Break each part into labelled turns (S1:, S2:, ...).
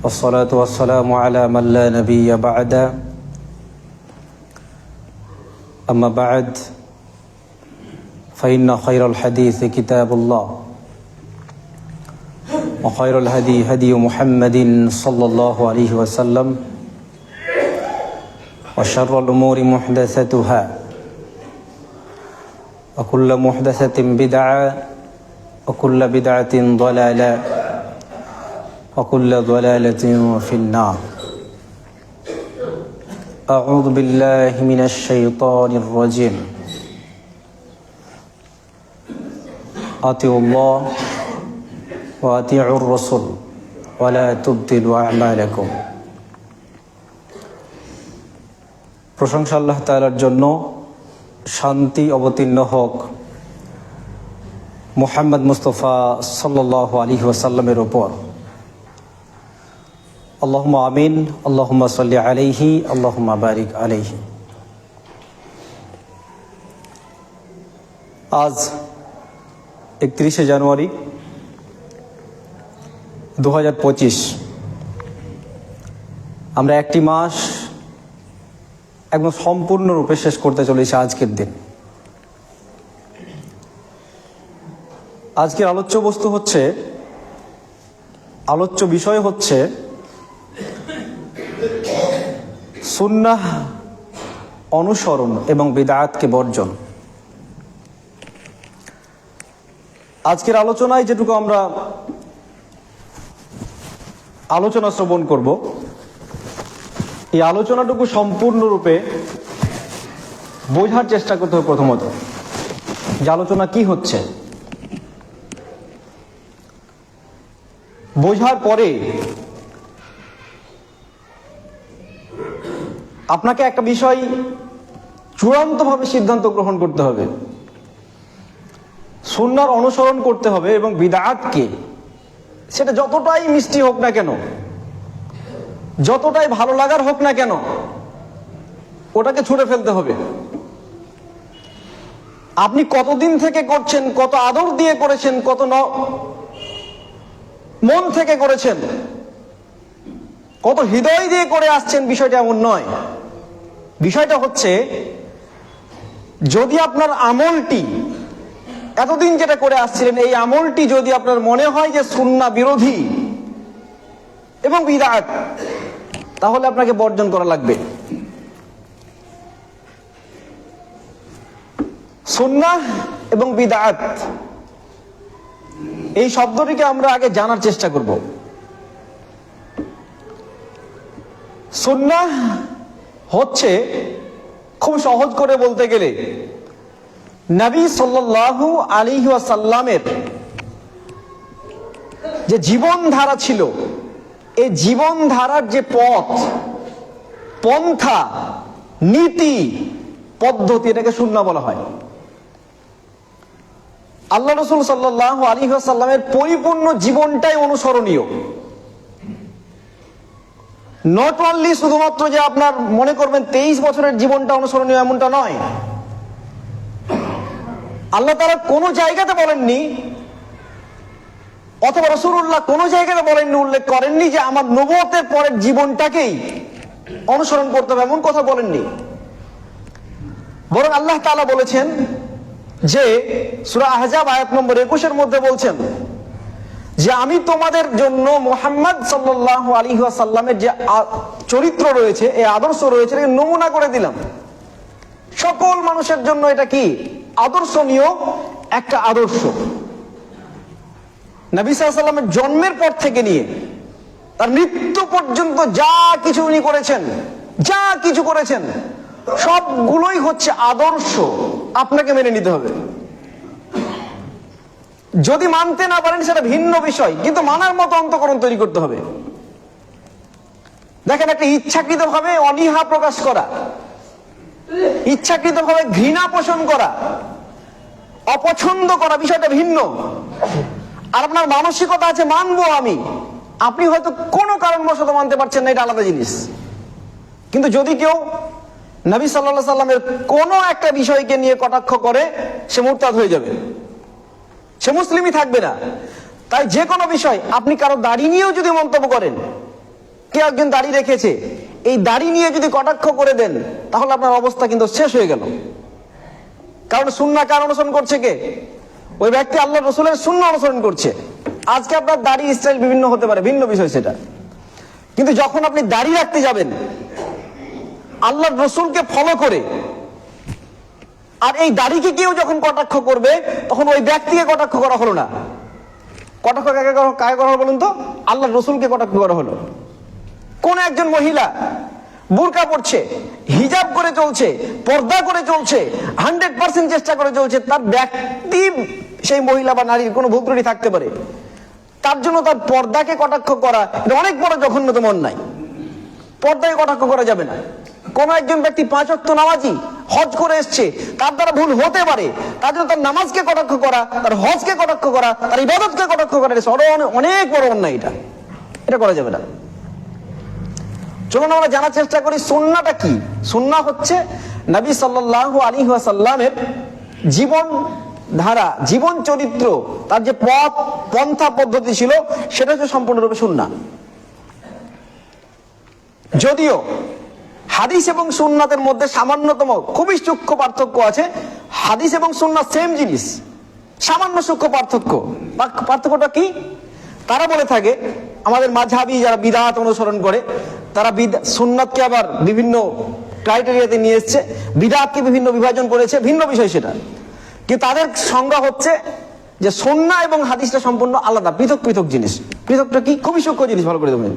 S1: والصلاة والسلام على من لا نبي بعد. أما بعد فإن خير الحديث كتاب الله وخير الهدي هدي محمد صلى الله عليه وسلم وشر الأمور محدثاتها وكل محدثة بدعة وكل بدعة ضلالة وكل ضلالة في النار. أعوذ بالله من الشيطان الرجيم. أطيعوا الله وأطيعوا الرسول ولا تبطلوا أعمالكم. প্রশংসা আল্লাহ তাআলার জন্য, শান্তি অবতীর্ণ হোক মুহাম্মদ মুস্তাফা সাল্লাল্লাহু আলাইহি ওয়াসাল্লামের উপর। আল্লাহুম্মা আমিন, আল্লাহুম্মা সাল্লি আলাইহি, আল্লাহুম্মা বারিক আলাইহি। আজ 31শে জানুয়ারি 2025। আমরা একটি মাস একদম সম্পূর্ণরূপে শেষ করতে চলেছি আজকের দিন। আজকের আলোচ্য বিষয় হচ্ছে সুন্নাহ অনুসরণ এবং বিদআতকে বর্জন। আজকের আলোচনায় যেটুকু আমরা আলোচনা শ্রবণ করব, এই আলোচনাটুকু সম্পূর্ণরূপে বোঝার চেষ্টা করতে হবে। প্রথমত যে আলোচনা কি হচ্ছে, বোঝার পরে আপনাকে একটা বিষয় চূড়ান্তভাবে সিদ্ধান্ত গ্রহণ করতে হবে। সুন্নাহর অনুসরণ করতে হবে এবং বিদআতকে, সেটা যতটাই মিষ্টি হোক না কেন, যতটাই ভালো লাগার হোক না কেন, ওটাকে ছুঁড়ে ফেলতে হবে। আপনি কতদিন থেকে করছেন, কত আদর দিয়ে করেছেন, কত মন থেকে করেছেন, কত হৃদয় দিয়ে করে আসছেন, বিষয়টা এমন নয়। বিষয়টা হচ্ছে, যদি আপনার আমলটি, এতদিন যেটা করে আসছিলেন, এই আমলটি যদি আপনার মনে হয় যে সুন্নাহ বিরোধী এবং বিদআত, তাহলে আপনাকে বর্জন করা লাগবে। সুন্নাহ এবং বিদআত এই শব্দটিকে আমরা আগে জানার চেষ্টা করব। সুন্নাহ হচ্ছে, খুব সহজ করে বলতে গেলে, নবী সাল্লাল্লাহু আলাইহি ওয়াসাল্লামের যে জীবনধারা ছিল, এই জীবনধারার যে পথ, পন্থা, নীতি, পদ্ধতি, এটাকে সুন্নাহ বলা হয়। আল্লাহ রাসূল সাল্লাল্লাহু আলাইহি ওয়াসাল্লামের পরিপূর্ণ জীবনটাই অনুসরণীয়। নট অনলি শুধুমাত্র যে আপনার মনে করবেন 23 বছরের জীবনটা অনুসরণীয়, এমনটা নয়। আল্লাহ তাআলা কোনো জায়গাতে বলেননি, অথবা রাসূলুল্লাহ কোনো জায়গাতে বলেননি, উল্লেখ করেননি যে আমার নবুয়তের পরের জীবনটাকেই অনুসরণ করতে হবে, এমন কথা বলেননি। বরং আল্লাহ তাআলা বলেছেন যে সূরা আহজাব আয়াত নম্বর 21-এর মধ্যে বলছেন যে আমি তোমাদের জন্য মুহাম্মদ সাল্লাল্লাহু আলাইহি ওয়াসাল্লামের যে চরিত্র রয়েছে, এই আদর্শ রয়েছে, এটাকে নমুনা করে দিলাম। সকল মানুষের জন্য এটা কি আদর্শনীয় একটা আদর্শ। নবী সাল্লাল্লাহু আলাইহি ওয়াসাল্লামের জন্মের পর থেকে নিয়ে তার মৃত্যু পর্যন্ত যা কিছু উনি করেছেন, যা কিছু করেছেন, সবগুলোই হচ্ছে আদর্শ। আপনাকে মেনে নিতে হবে। যদি মানতে না পারেন সেটা ভিন্ন বিষয়, কিন্তু মানার মতো অন্তঃকরণ তৈরি করতে হবে। দেখেন, একটা ইচ্ছাকৃতভাবে অনীহা প্রকাশ করা, ইচ্ছাকৃতভাবে ঘৃণা পোষণ করা, অপছন্দ করা, বিষয়টা ভিন্ন। আর আপনার মানসিকতা আছে মানবো আমি, আপনি হয়তো কোনো কারণবশত মানতে পারছেন না, এটা আলাদা জিনিস। কিন্তু যদি কেউ নবী সাল্লাল্লাহু আলাইহি সাল্লামের কোনো একটা বিষয়কে নিয়ে কটাক্ষ করে, সে মুরতাদ হয়ে যাবে, সে মুসলিমই থাকবে না। তাই যে কোনো বিষয়, আপনি কারো দাড়ি নিয়েও যদি মন্তব্য করেন, কেউ একজন দাড়ি রেখেছে, এই দাড়ি নিয়ে যদি কটাক্ষ করে দেন তাহলে আপনার অবস্থা কিন্তু শেষ হয়ে গেল। কারণ সুন্নাহ কার অনুসরণ করছে? কে? ওই ব্যক্তি আল্লাহ রসুলের সুন্নাহ অনুসরণ করছে। আজকে আপনার দাড়ি স্টাইল বিভিন্ন হতে পারে, ভিন্ন বিষয় সেটা, কিন্তু যখন আপনি দাড়ি রাখতে যাবেন আল্লাহ রসুলকে ফলো করে, আর এই দাড়িকে কেউ যখন কটাক্ষ করবে তখন ওই ব্যক্তিকে কটাক্ষ করা হলো না। কটাক্ষ কাকে করা হলো বলুন তো? আল্লাহ রসুলকে কটাক্ষ করা হলো। কোন একজন মহিলা বুরকা পড়ছে, হিজাব করে চলছে, পর্দা করে চলছে, 100% চেষ্টা করে চলছে, তার ব্যক্তি সেই মহিলা বা নারীর কোনো ভুল ত্রুটি থাকতে পারে, তার জন্য তার পর্দাকে কটাক্ষ করা এটা অনেক বড় জঘন্যতম অন্যায়। পর্দাকে কটাক্ষ করা যাবে না। কোন একজন ব্যক্তি 5 ওয়াক্ত নামাজি, হজ করে এসছে, তার দ্বারা ভুল হতে পারে, তার জন্য তার নামাজকে কটাক্ষ করা, তার হজকে কটাক্ষ করা, তার ইবাদতকে কটাক্ষ করা অনেক বড় অন্যায়। এটা করা যাবে না। চলুন আমরা জানার চেষ্টা করি সুন্নাহটা কি। সুন্নাহ হচ্ছে নবী সাল্লাল্লাহু আলাইহি ওয়াসাল্লামের জীবন ধারা, জীবন চরিত্র, তার যে পথ পন্থা পদ্ধতি ছিল সেটা হচ্ছে সম্পূর্ণরূপে সুন্নাহ। যদিও হাদিস এবং সুন্নাতের মধ্যে সামান্যতম খুবই সূক্ষ্ম পার্থক্য আছে। হাদিস এবং সুন্নাহ সেম জিনিস, সামান্য সূক্ষ্ম পার্থক্য। পার্থক্যটা কি? তারা বলে থাকে, আমাদের মাযহাবী যারা বিদআত অনুসরণ করে তারা সুন্নাতকে আবার বিভিন্ন ক্রাইটেরিয়াতে নিয়ে এসছে, বিদআতকে বিভিন্ন বিভাজন করেছে, ভিন্ন বিষয় সেটা। কিন্তু তাদের সংজ্ঞা হচ্ছে যে সুন্নাহ এবং হাদিসটা সম্পূর্ণ আলাদা, পৃথক পৃথক জিনিস। পৃথকটা কি? খুবই সূক্ষ্ম জিনিস, ভালো করে দেখবেন।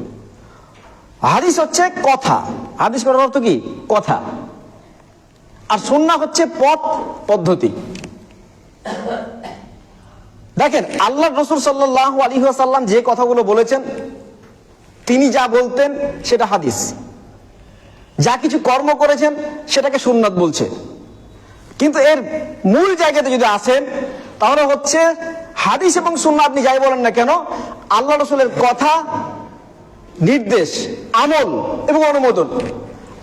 S1: হাদিস হচ্ছে কথা, হাদিস করার অর্থ কি? কথা। আর সুন্নাহ হচ্ছে পথ পদ্ধতি। দেখেন আল্লাহ রসুল সাল্লাল্লাহু আলাইহি ওয়াসাল্লাম যে কথাগুলো বলেছেন, তিনি যা বলতেন সেটা হাদিস। যা কিছু কর্ম করেছেন সেটাকে সুন্নাত বলছে। কিন্তু এর মূল জায়গাতে যদি আসেন তাহলে হচ্ছে হাদিস এবং সুন্নাহ, আপনি যাই বলেন না কেন, আল্লাহ রসুলের কথা, নির্দেশ, আমল এবং অনুমোদন।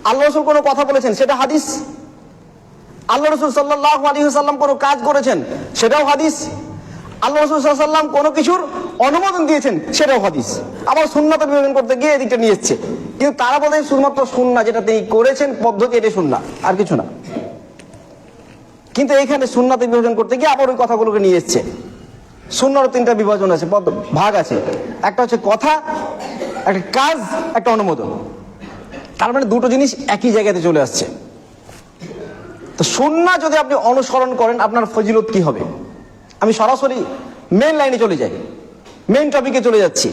S1: আল্লাহ রসুল কোনো কথা বলেছেন সেটা হাদিস। আল্লাহ রসুল সাল্লাল্লাহু আলাইহি ওয়াসাল্লাম কোনো কাজ করেছেন সেটাও হাদিস। আল্লাহ রসুল সাল্লাল্লাহু আলাইহি ওয়াসাল্লাম কোনো কিছুর অনুমোদন দিয়েছেন সেটাও হাদিস। আবার সুন্নাতের বিভাজন করতে গিয়ে এদিকটা নিয়ে এসছে, কিন্তু তারা বলে শুধুমাত্র সুন্নাহ যেটা তিনি করেছেন পদ্ধতি, এটাই সুন্নাহ, আর কিছু না। কিন্তু এইখানে সুন্নাতের বিভাজন করতে গিয়ে আবার ওই কথাগুলোকে নিয়ে এসছে। সুন্নাহর 3টা বিভাজন আছে, ভাগ আছে। একটা হচ্ছে কথা, একটা কাজ, একটা অনুমোদন। তার মানে দুটো জিনিস একই জায়গাতে চলে আসছে। তো সুন্নাহ যদি আপনি অনুসরণ করেন আপনার ফজিলত কি হবে? আমি সরাসরি মেইন লাইনে চলে যাই, মেইন টপিকে চলে যাচ্ছি।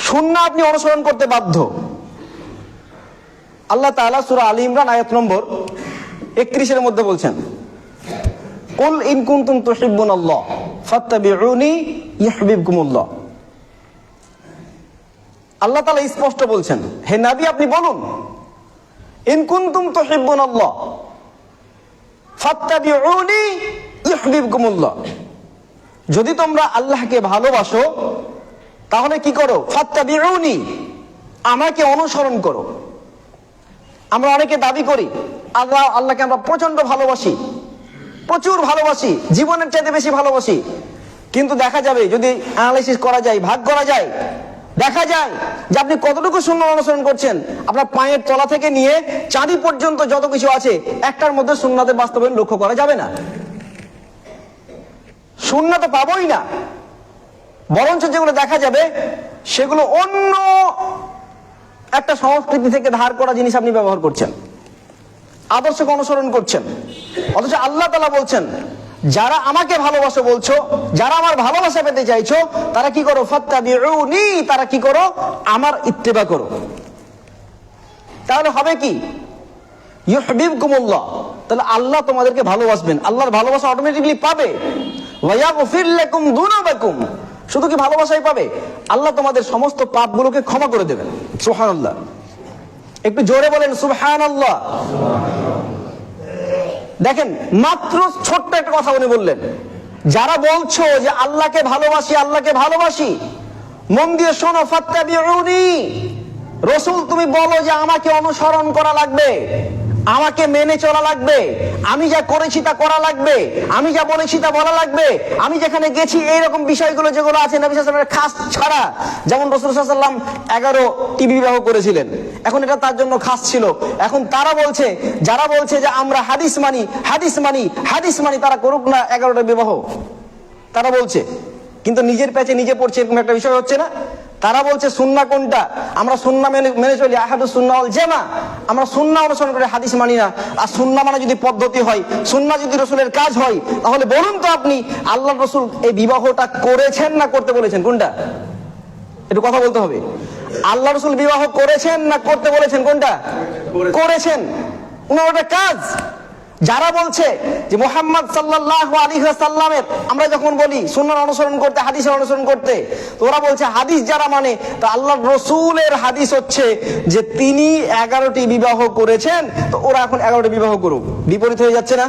S1: সুন্নাহ আপনি অনুসরণ করতে বাধ্য। আল্লাহ তাআলা সূরা আলী ইমরান আয়াত নম্বর 31 এর মধ্যে বলছেন, কুল ইন কুনতুম তুহিব্বুনাল্লাহ ফাত্তাবিউনি ইউহিব্বুকুমুল্লাহ। আল্লাহ তাআলা স্পষ্ট বলছেন, হে নবী আপনি বলুন, ইন কুনতুম তুহিব্বুনাল্লাহ ফাত্তাবিউনি ইউহিব্বুকুমুল্লাহ। যদি তোমরা আল্লাহকে ভালোবাসো তাহলে কি করো? ফাত্তাবিউনি, আমাকে অনুসরণ করো। আমরা অনেকে দাবি করি আল্লাহকে আমরা প্রচন্ড ভালোবাসি, প্রচুর ভালোবাসি, জীবনের চাইতে বেশি ভালোবাসি। কিন্তু দেখা যাবে যদি অ্যানালাইসিস করা যায়, ভাগ করা যায়, দেখা যায় যে আপনি কতটুকু সুন্নাহ অনুসরণ করছেন। আপনার পায়ের তলা থেকে নিয়ে চাঁদি পর্যন্ত যত কিছু আছে একটার মধ্যে সুন্নাতের বাস্তবায়ন লক্ষ্য করা যাবে না। সুন্নাহ তো পাবোই না, বরঞ্চ যেগুলো দেখা যাবে সেগুলো অন্য একটা সংস্কৃতি থেকে ধার করা জিনিস আপনি ব্যবহার করছেন, আদর্শকে অনুসরণ করছেন। অথচ আল্লাহ তাআলা বলছেন, যারা আমাকে ভালোবাসো বলছো, যারা আমার ভালোবাসা পেতে চাইছো, তারা কি করো? ফাত্তাবিউনি, তারা কি করো? আমার ইত্তেবা করো। তাহলে হবে কি? ইউহিব্বুকুমুল্লাহ, তাহলে আল্লাহ তোমাদেরকে ভালোবাসবেন, আল্লাহর ভালোবাসা অটোমেটিক্যালি পাবে। ওয়া ইয়াগফির লাকুম যুনুবাকুম, শুধু কি ভালোবাসাই পাবে, আল্লাহ তোমাদের সমস্ত পাপগুলোকে ক্ষমা করে দেবেন। সুবহানাল্লাহ, একটু জোরে বলেন সুবহানাল্লাহ। দেখেন মাত্র ছোট্ট একটা কথা উনি বললেন, যারা বলছো যে আল্লাহকে ভালোবাসি, আল্লাহকে ভালোবাসি, মন দিয়ে শোনো, ফাত্তাবিউনি, রাসূল তুমি বলো যে আমাকে অনুসরণ করা লাগবে, আমাকে মেনে চলা লাগবে, আমি যা করেছি তা করা লাগবে, আমি যা বলেছি তা বলা লাগবে, আমি যেখানে গেছি এইরকম বিষয়গুলো যেগুলো আছে নবী সাল্লাল্লাহু আলাইহি ওয়াসাল্লামের খাস ছাড়া। যেমন রাসূল সাল্লাল্লাহু আলাইহি ওয়াসাল্লাম 11টি বিবাহ করেছিলেন, এখন এটা তার জন্য খাস ছিল। এখন তারা বলছে, যারা বলছে যে আমরা হাদিস মানি হাদিস মানি হাদিস মানি, তারা করুক না 11টা বিবাহ, তারা বলছে, কিন্তু নিজের প্যাচে নিজে পড়ছে, এরকম একটা বিষয় হচ্ছে না। তারা বলছে সুন্নাহ কোনটা, আমরা সুন্নাহ মেনে চলি, আহাদুস সুন্নাহ ওয়াল জামাআহ, আমরা সুন্নাহ অনুসরণ করে হাদিস মানি না। আর সুন্নাহ মানে যদি পদ্ধতি হয়, সুন্নাহ যদি রাসূলের কাজ হয়, তাহলে বলুন তো আপনি আল্লাহর রাসূল এই বিবাহটা করেছেন না করতে বলেছেন, কোনটা? একটু কথা বলতে হবে। আল্লাহ রাসূল বিবাহ করেছেন না করতে বলেছেন, কোনটা? করেছেন। ওনার ওটা কাজ। যারা বলছে যে মুহাম্মদ সাল্লাল্লাহু আলাইহি ওয়াসাল্লামের আমরা যখন বলি সুন্নাহ অনুসরণ করতে, হাদিসের অনুসরণ করতে, তো ওরা বলছে হাদিস যারা মানে, তো আল্লাহর রাসূলের হাদিস হচ্ছে যে তিনি 11টি বিবাহ করেছেন, তো ওরা এখন 11টি বিবাহ করুক। বিপরীত হয়ে যাচ্ছে না?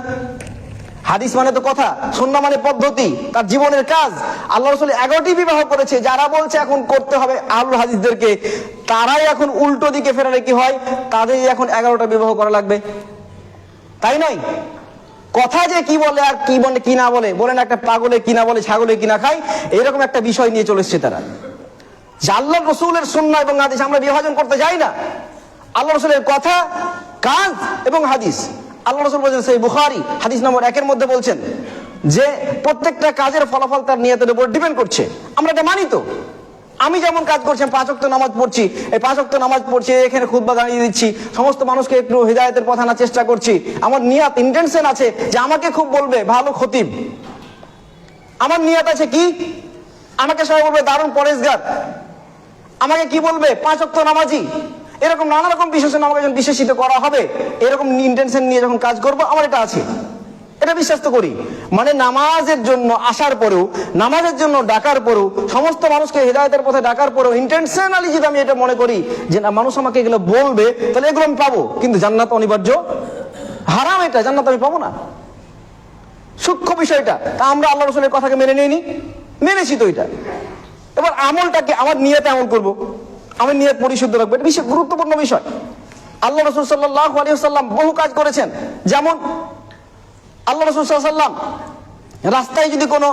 S1: হাদিস মানে তো কথা, সুন্নাহ মানে পদ্ধতি, তার জীবনের কাজ। আল্লাহ রাসূল 11টি বিবাহ করেছে, যারা বলছে এখন করতে হবে আহলুল হাদিসদেরকে, তারাই এখন উল্টো দিকে ফেরালে কি হয়, তাদের এখন 11টা বিবাহ করা লাগবে, তাই নয়? কথা যে কি বলে আর কি বলে কি না বলে, বলেন একটা পাগলে কি না বলে, ছাগলে কি না খায়, এরকম একটা বিষয় নিয়ে চলে এসছে তারা। যে আল্লাহ রাসূলের সুন্নাহ এবং হাদিস আমরা বিভাজন করতে যাই না, আল্লাহ রাসূলের কথা, কাজ এবং হাদিস। আল্লাহ রাসূল বলেছেন, সেই বুখারী হাদিস নম্বর 1-এর মধ্যে বলছেন যে প্রত্যেকটা কাজের ফলাফল তার নিয়তের উপর ডিপেন্ড করছে। আমরা এটা মানি তো। আমি যেমন কাজ করছি, 5 ওয়াক্ত নামাজ পড়ছি, এই 5 ওয়াক্ত নামাজ পড়ছি, এখানে খুতবা দাঁড়িয়ে দিচ্ছি, সমস্ত মানুষকে একটু হিদায়াতের পথ আনার চেষ্টা করছি, আমার নিয়ত ইন্টেনশন আছে যে আমাকে খুব বলবে ভালো খতিব, আমার নিয়ত আছে কি, আমাকে সবাই বলবে দারুণ পরেশগার, আমাকে কি বলবে 5 ওয়াক্ত নামাজি, এরকম নানা রকম বিশেষণ আমাকে যখন বিশেষিত করা হবে, এরকম ইন্টেনশন নিয়ে যখন কাজ করব, আমার এটা আছে, এটা বিশ্বাস তো করি। মানে নামাজের জন্য আসার পরেও, নামাজের জন্য ডাকার পরেও, সমস্ত মানুষকে হিদায়াতের পথে ডাকার পরেও ইন্টেনশনালি যদি আমি এটা মনে করি যে না, মানুষ আমাকে এগুলো বলবে, তাহলে এগুলো আমি পাবো, কিন্তু জান্নাত অনিবার্য, হারাম এটা, জান্নাত আমি পাবো না। সূক্ষ্ম বিষয়টা। তা আমরা আল্লাহ রাসূলের কথাকে মেনে নিইনি, মেনেছি তো এটা। এবার আমলটাকে আমার নিয়তে আমল করব, আমার নিয়ত পরিশুদ্ধ রাখবো, এটা বিশেষ গুরুত্বপূর্ণ বিষয়। আল্লাহ রাসূল সাল্লাল্লাহু আলাইহি ওয়াসাল্লাম বহু কাজ করেছেন। যেমন আল্লাহ রাসূল সাল্লাল্লাহু আলাইহি ওয়াসাল্লাম রাস্তায় যদি কোনো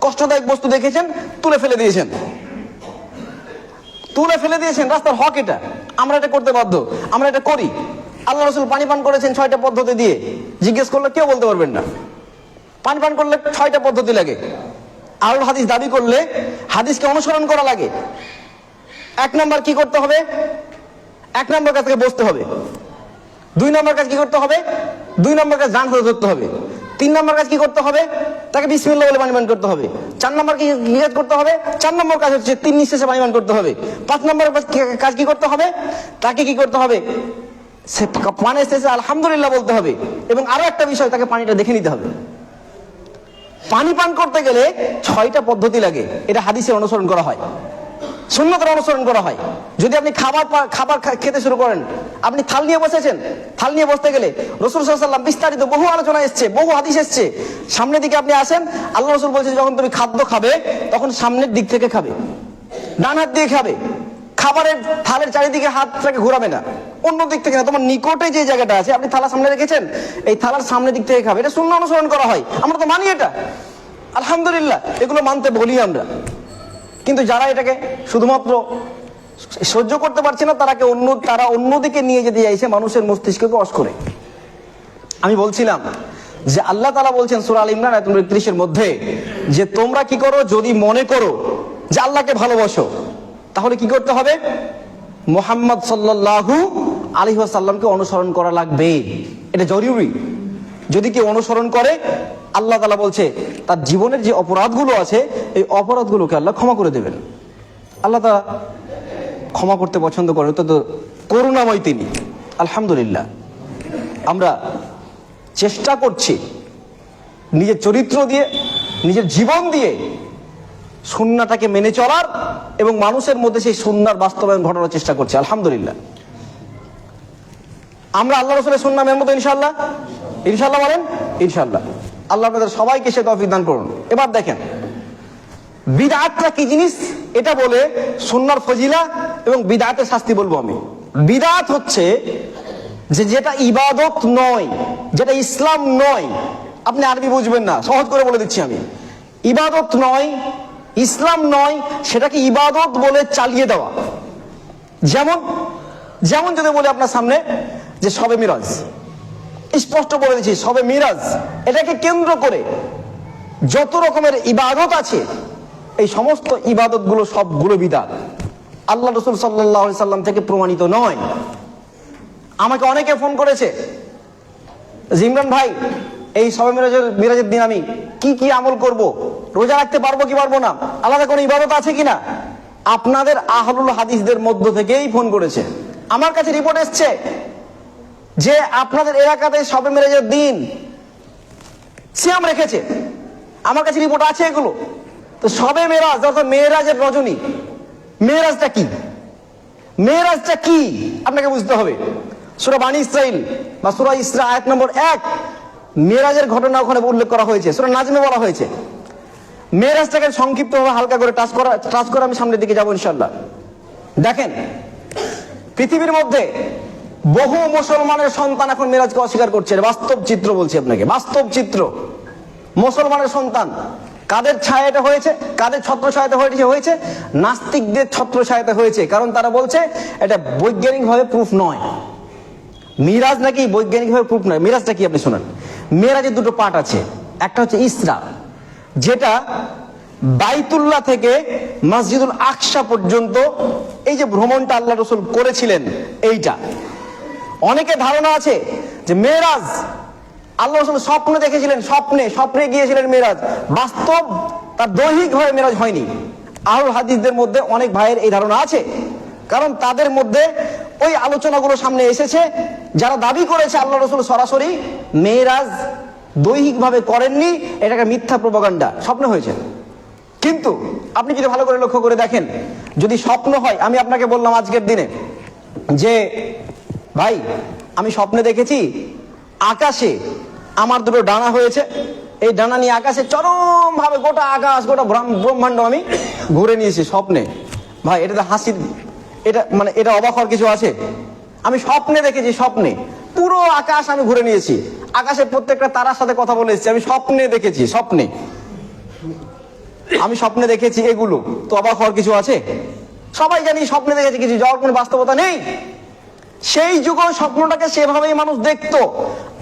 S1: কষ্টদায়ক বস্তু দেখেছেন, তুলে ফেলে দিয়েছেন, তুলে ফেলে দিয়েছেন। রাস্তার হক এটা, আমরা এটা করতে বাধ্য, আমরা এটা করি। আল্লাহ রাসূল পানি পান করেছেন 6টা পদ্ধতি দিয়ে, জিজ্ঞেস করলে কেউ বলতে পারবেন না। পানি পান করলে 6টা পদ্ধতি লাগে। আহলুল হাদিস দাবি করলে হাদিসকে অনুসরণ করা লাগে। 1 নম্বর কি করতে হবে? 1 নম্বর কাজ থেকে বসতে হবে। 2 নম্বর কাজ কি করতে হবে? 2 নম্বর কাজ ডান হাতে ধরতে হবে। 3 নম্বর কাজ কি করতে হবে? তাকে বিসমিল্লাহ বলে পানি পান করতে হবে। 4 নম্বর কি কাজ করতে হবে? 4 নম্বর কাজ হচ্ছে 3 নিঃশ্বাসে পানি পান করতে হবে। 5 নম্বর কাজ কি করতে হবে? তাকে কি করতে হবে? সে পানি শেষে আলহামদুলিল্লাহ বলতে হবে। এবং আরো একটা বিষয়, তাকে পানিটা দেখে নিতে হবে। পানি পান করতে গেলে 6টা পদ্ধতি লাগে, এটা হাদিসে অনুসরণ করা হয়, সুন্নতের অনুসরণ করা হয়। যদি আপনি খাবার খেতে শুরু করেন, আপনি থাল নিয়ে বসেছেন, থাল নিয়ে বসতে গেলে রাসূল সাল্লাল্লাহু আলাইহি ওয়াসাল্লাম বিস্তারিত বহু আলোচনা এসেছে, বহু হাদিস এসেছে। সামনের দিকে আপনি আসেন, আল্লাহ রাসূল বলেছেন যখন তুমি খাদ্য খাবে তখন সামনের দিক থেকে খাবে, ডান হাত দিয়ে খাবে। খাবারের থালের চারিদিকে হাতটাকে ঘোরাবে না, অন্য দিক থেকে না, তোমার নিকটে যে জায়গাটা আছে, আপনি থালা সামনে রেখেছেন, এই থালার সামনের দিক থেকে খাবে। এটা সুন্নাহ অনুসরণ করা হয়, আমরা তো মানি এটা, আলহামদুলিল্লাহ, এগুলো মানতে বলি আমরা। কিন্তু যারা এটাকে শুধুমাত্র সহ্য করতে পারছে না, তারা অন্যদিকে নিয়ে যেতে চাইছে, মানুষের মস্তিষ্ককে অস করে। আমি বলছিলাম যে আল্লাহ তাআলা বলছেন সূরা আল ইমরান 31-এর মধ্যে যে তোমরা কি করো, যদি মনে করো যে আল্লাহকে ভালোবাসো, তাহলে কি করতে হবে? মুহাম্মদ সাল্লাল্লাহু আলাইহি ওয়াসাল্লামকে অনুসরণ করা লাগবে, এটা জরুরি। যদি কেউ অনুসরণ করে, আল্লাহ তাআলা বলছে তার জীবনের যে অপরাধগুলো আছে, এই অপরাধগুলোকে আল্লাহ ক্ষমা করে দেবেন। আল্লাহ তাআলা ক্ষমা করতে পছন্দ করেন, তো করুণাময় তিনি। আলহামদুলিল্লাহ, আমরা চেষ্টা করছি নিজের চরিত্র দিয়ে, নিজের জীবন দিয়ে সুন্নাহটাকে মেনে চলার এবং মানুষের মধ্যে সেই সুন্নাহর বাস্তবায়ন ঘটানোর চেষ্টা করছি। আলহামদুলিল্লাহ, আমরা আল্লাহ রাসূলের সুন্নাহ মেনে মতো ইনশাআল্লাহ, ইনশাআল্লাহ বলেন ইনশাআল্লাহ। আল্লাহ আপনাদের সবাইকে সে তৌফিক দান করুন। এবার দেখেন বিদআতটা কি জিনিস, এটা বলে সুন্নাহর ফজিলা এবং বিদআতের শাস্তি বলবো আমি। বিদআত হচ্ছে যে যেটা ইবাদত নয়, যেটা ইসলাম নয়, আপনি আরবি বুঝবেন না, সহজ করে বলে দিচ্ছি আমি, ইবাদত নয়, ইসলাম নয়, সেটাকে ইবাদত বলে চালিয়ে দেওয়া। যেমন যেমন যদি বলি আপনার সামনে যে শবে মিরাজ, স্পষ্ট বলে দিচ্ছি, শবে মিরাজ এটাকে কেন্দ্র করে যত রকমের ইবাদত আছে, এই সমস্ত ইবাদত গুলো সবগুলো বিদআত, আল্লাহ রাসূল সাল্লাল্লাহু আলাইহি সাল্লাম থেকে প্রমাণিত নয়। আমাকে অনেকে ফোন করেছে, ইমরান ভাই এই শবে মিরাজের দিন আমি কি কি আমল করব, রোজা রাখতে পারবো কি পারবো না, আলাদা কোনো ইবাদত আছে কিনা। আপনাদের আহলুল হাদিসদের মধ্য থেকেই ফোন করেছে, আমার কাছে রিপোর্ট এসছে যে আপনাদের এলাকাতে শবে মিরাজের দিন সিয়াম রেখেছে, আমার কাছে রিপোর্ট আছে এগুলো। তো শবে মেরাজ অর্থাৎ মেরাজের রজনী, মেরাজটা কি, মেরাজটা কি আপনাকে বুঝতে হবে। সূরা বানী ইসরাইল বা সূরা ইসরা আয়াত নম্বর 1 মেরাজের ঘটনা ওখানে উল্লেখ করা হয়েছে, সূরা নাজমে বলা হয়েছে। মেরাজটাকে সংক্ষিপ্তভাবে হালকা করে টাচ করে আমি সামনের দিকে যাবো ইনশাআল্লাহ। দেখেন, পৃথিবীর মধ্যে বহু মুসলমানের সন্তান এখন মেরাজকে অস্বীকার করছে, বাস্তব চিত্র বলছি আপনাকে, বাস্তব চিত্র। মুসলমানের সন্তান কাদের ছায়াতে হয়েছে, কাদের ছত্রছায়াতে হয়েছে, নাস্তিকদের ছত্রছায়াতে হয়েছে। কারণ তারা বলছে এটা বৈজ্ঞানিকভাবে প্রুফ নয়, মিরাজ নাকি বৈজ্ঞানিকভাবে প্রুফ নয়। মিরাজটা কি আপনি শুনেন। মিরাজের দুটো পার্ট আছে, একটা হচ্ছে ইসরা, যেটা বাইতুল্লাহ থেকে মসজিদুল আকসা পর্যন্ত এই যে ভ্রমণটা আল্লাহ রাসূল করেছিলেন, এইটা অনেকে ধারণা আছে যে মেরাজ আল্লাহ রাসূল স্বপ্নে দেখেছিলেন, স্বপ্নে গিয়েছিলেন মেরাজ, বাস্তব তার দৈহিকভাবে মেরাজ হয়নি। আহলুল হাদিসদের মধ্যে অনেক ভাইয়ের এই ধারণা আছে, কারণ তাদের মধ্যে ওই আলোচনাগুলো সামনে এসেছে, যারা দাবি করেছে আল্লাহ রাসূল সরাসরি মেরাজ দৈহিকভাবে করেননি, এটাকে মিথ্যা প্রপাগান্ডা, স্বপ্ন হয়েছে। কিন্তু আপনি যদি ভালো করে লক্ষ্য করে দেখেন, যদি স্বপ্ন হয়, আমি আপনাকে বললাম আজকের দিনে যে ভাই আমি স্বপ্নে দেখেছি আকাশে আমার দুটো ডানা হয়েছে, এই ডানা নিয়ে আকাশে চরম ভাবে গোটা আকাশ, গোটা ব্রহ্মাণ্ড আমি ঘুরে নিয়েছি স্বপ্নে। ভাই এটা তো হাসির, এটা অবাক হওয়ার কিছু আছে? আমি স্বপ্নে দেখেছি, স্বপ্নে পুরো আকাশ আমি ঘুরে নিয়েছি, আকাশের প্রত্যেকটা তারার সাথে কথা বলে এসেছি, আমি স্বপ্নে দেখেছি, আমি স্বপ্নে দেখেছি, এগুলো তো অবাক হওয়ার কিছু আছে? সবাই জানি স্বপ্নে দেখেছি কিছু, যাওয়ার কোনো বাস্তবতা নেই। সেই যুগে স্বপ্নটাকে সেভাবেই মানুষ দেখতো।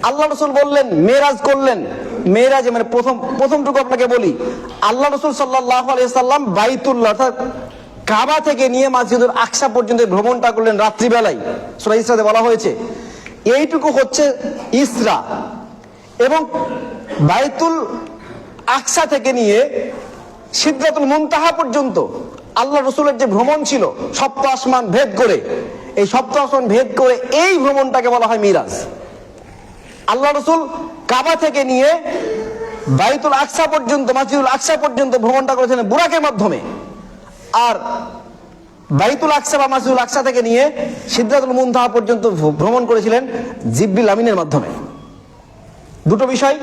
S1: আল্লাহ রাসূল বললেন মেরাজ করলেন, মেরাজে মানে প্রথমটুকু আপনাকে বলি, আল্লাহ রাসূল সাল্লাল্লাহু আলাইহি সাল্লাম বাইতুল্লাহ অর্থাৎ কাবা থেকে নিয়ে মসজিদুল আকসা পর্যন্ত ভ্রমণটা করলেন রাত্রিবেলায়, সূরা ইসরাতে বলা হয়েছে। এইটুকু হচ্ছে ইসরা। এবং বাইতুল আকসা থেকে নিয়ে সিদরাতুল মুনতাহা পর্যন্ত আল্লাহ রাসূলের যে ভ্রমণ ছিল সপ্ত আসমান ভেদ করে, এই সপ্ত আসমান ভেদ করে এই ভ্রমণটাকে বলা হয় মিরাজ। আল্লাহ রাসূল কাবা থেকে নিয়ে বাইতুল আকসা পর্যন্ত, মসজিদুল আকসা পর্যন্ত ভ্রমণটা করেছিলেন বুরাকের মাধ্যমে, আর বাইতুল আকসা বা মসজিদুল আকসা থেকে নিয়ে সিদরাতুল মুনতাহা পর্যন্ত ভ্রমণ করেছিলেন জিবরিল আমিনের মাধ্যমে। দুটো বিষয়।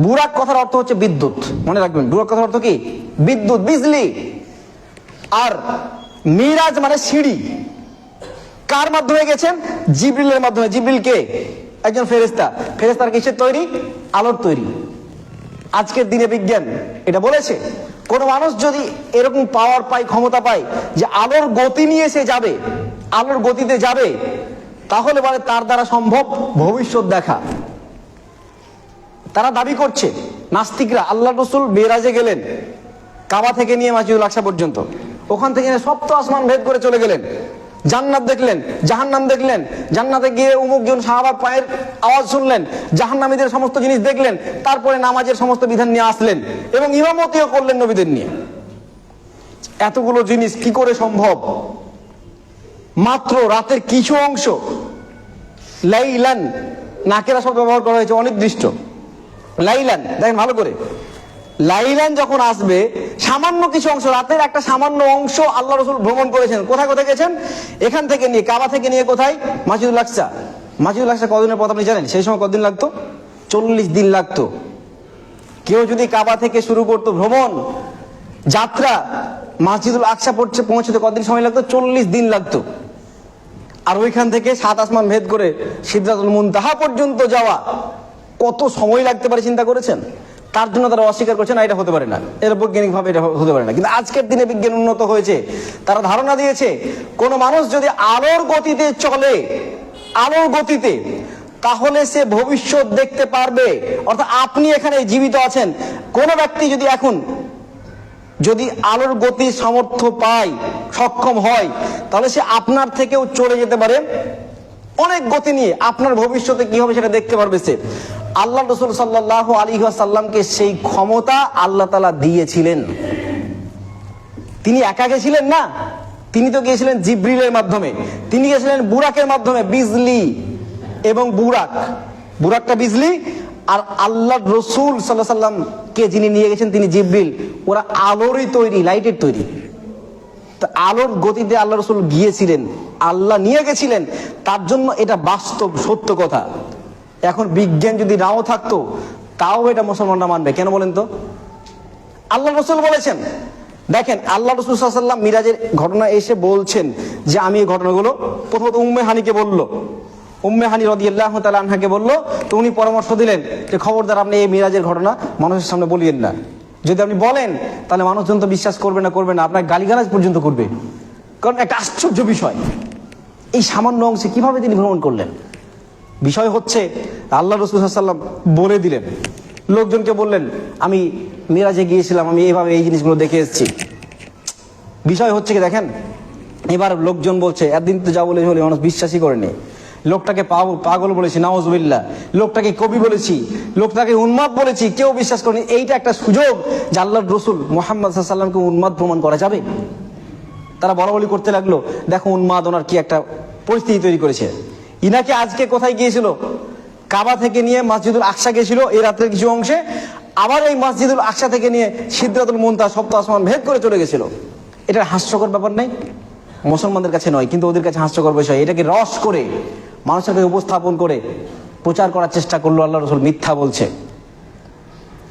S1: বুরাক কথার অর্থ হচ্ছে বিদ্যুৎ, মনে রাখবেন, বুরাক কথার অর্থ কি? বিদ্যুৎ, বিজলি। আর মিরাজ মানে সিঁড়ি। কার মাধ্যমে গেছেন? জিবরিলের মাধ্যমে। জিবরিল কে? একজন ফেরেশতা। ফেরেশতার কিসের তৈরি? আলোর তৈরি। আজকের দিনে বিজ্ঞান এটা বলেছে, কোন মানুষ যদি এরকম পাওয়ার পায়, ক্ষমতা পায় যে আলোর গতি নিয়ে সে যাবে, আলোর গতিতে যাবে, তাহলে বলে তার দ্বারা সম্ভব ভবিষ্যৎ দেখা। তারা দাবি করছে নাস্তিকরা, আল্লাহ রাসূল মেরাজে গেলেন কাবা থেকে নিয়ে মসজিদুল আকসা পর্যন্ত, ওখান থেকে সপ্ত আসমান ভেদ করে চলে গেলেন, জান্নাত দেখলেন, জাহান্নাম দেখলেন, জান্নাতে গিয়ে উমুক জন সাহাবার পায়ের আওয়াজ শুনলেন, জাহান্নামীদের সমস্ত জিনিস দেখলেন, তারপরে নামাজের সমস্ত বিধান নিয়ে আসলেন এবং ইমামতিও করলেন নবীদের নিয়ে। এতগুলো জিনিস কি করে সম্ভব? মাত্র রাতের কিছু অংশ, লাইলান, নাকেরা শব্দ ব্যবহার করা হয়েছে, অনির্দিষ্ট। লাইলান, দেখেন ভালো করে, লাইলান যখন আসবে, সামান্য কিছু অংশ, রাতের একটা সামান্য অংশ আল্লাহ রাসূল ভ্রমণ করেছেন। কোথায় কোথায় গেছেন? এখান থেকে নিয়ে, কাবা থেকে নিয়ে কোথায়? মসজিদুল আকসা। মসজিদুল আকসা কদিনের পথ আপনি জানেন? সেই সময় কতদিন লাগতো? 40 দিন লাগতো। কেউ যদি কাবা থেকে শুরু করতো ভ্রমণ যাত্রা, মসজিদুল আকসা পৌঁছতে কতদিন সময় লাগতো? 40 দিন লাগতো। আর ওইখান থেকে 7 আসমান ভেদ করে সিদরাতুল মুনতাহা পর্যন্ত যাওয়া কত সময় লাগতে পারে চিন্তা করেছেন? তার জন্য তারা অস্বীকার করছে না, এটা হতে পারে না, এর বৈজ্ঞানিকভাবে এটা হতে পারে না। কিন্তু আজকের দিনে বিজ্ঞান উন্নত হয়েছে, তারা ধারণা দিয়েছে কোন মানুষ যদি আলোর গতিতে চলে, আলোর গতিতে, তাহলে সে ভবিষ্যৎ দেখতে পারবে। অর্থাৎ আপনি এখানে জীবিত আছেন, কোন ব্যক্তি যদি এখন যদি আলোর গতি সামর্থ্য পায়, সক্ষম হয়, তাহলে সে আপনার থেকেও চলে যেতে পারে অনেক গতি নিয়ে, আপনার ভবিষ্যতে কি হবে সেটা দেখতে পারবে সে। আল্লাহ রাসূল সাল্লাল্লাহু আলাইহি ওয়াসাল্লামকে সেই ক্ষমতা আল্লাহ তাআলা দিয়েছিলেন। তিনি একা গেছিলেন না, তিনি তো গিয়েছিলেন জিবরিলের মাধ্যমে, তিনি গেছিলেন বুরাকের মাধ্যমে, বিজলি এবং বুরাকটা বিজলি, আর আল্লাহ রসুল সাল্লাল্লাহু আলাইহি ওয়াসাল্লামকে যিনি নিয়ে গেছেন তিনি জিবরিল, ওরা আলোরই তৈরি, লাইটের তৈরি। তো আলোর গতিতে আল্লাহ রসুল গিয়েছিলেন, আল্লাহ নিয়ে গেছিলেন, তার জন্য এটা বাস্তব সত্য কথা। এখন বিজ্ঞান যদি নাও থাকতো তাও এটা মুসলমানরা মানবে কেন বলেন তো? আল্লাহ রসুল বলেছেন। দেখেন আল্লাহ রসুল সাল্লাল্লাহু আলাইহি ওয়াসাল্লাম মিরাজের ঘটনা এসে বলছেন যে আমি এই ঘটনাগুলো প্রথমত উম্মে হানিকে বললো, উম্মে হানি রাদিয়াল্লাহু তাআলা আনহাকে বললো, তো উনি পরামর্শ দিলেন যে খবরদার আপনি এই মিরাজের ঘটনা মানুষের সামনে বলিয়েন না, যদি আপনি বলেন তাহলে মানুষজন তো বিশ্বাস করবে না, আপনার গালিগালাজ পর্যন্ত করবে। কারণ একটা আশ্চর্য বিষয়, এই সামান্য অংশে কিভাবে তিনি ভ্রমণ করলেন। বিষয় হচ্ছে আল্লাহ রাসূল সাল্লাল্লাহু আলাইহি ওয়াসাল্লাম বলে দিলেন, লোকজনকে বললেন আমি মিরাজে গিয়েছিলাম, আমি এইভাবে এই জিনিসগুলো দেখে এসেছি। বিষয় হচ্ছে কি দেখেন, এবার লোকজন বলছে একদিন তো যা বলে মানুষ বিশ্বাসই করেনি, লোকটাকে পাগল বলেছি নাউজুবিল্লাহ, লোকটাকে কবি বলেছি, লোকটাকে উন্মাদ বলেছি, কেউ বিশ্বাস করেনি। এইটা একটা সুযোগ যে আল্লাহর রাসূল মুহাম্মদ সাল্লাল্লাহু আলাইহি ওয়াসাল্লামকে উন্মাদ প্রমাণ করা যাবে। তারা বলাবলি করতে লাগলো, দেখো উন্মাদ ওনার কি একটা পরিস্থিতি তৈরি করেছে। ইনাকে আজকে কোথায় গিয়েছিল? কাবা থেকে নিয়ে মসজিদুল আকসা গেছিল এই রাত্রের কিছু অংশে, আবার এই মসজিদুল আকসা থেকে নিয়ে সিদরাতুল মুনতাহা 7 আসমান ভেদ করে চলে গেছিল। এটা হাস্যকর ব্যাপার নাই? মুসলমানদের কাছে নয়, কিন্তু ওদের কাছে হাস্যকর বিষয়। এটাকে রস করে মানুষের কাছে উপস্থাপন করে প্রচার করার চেষ্টা করলো আল্লাহ রাসূল মিথ্যা বলছে।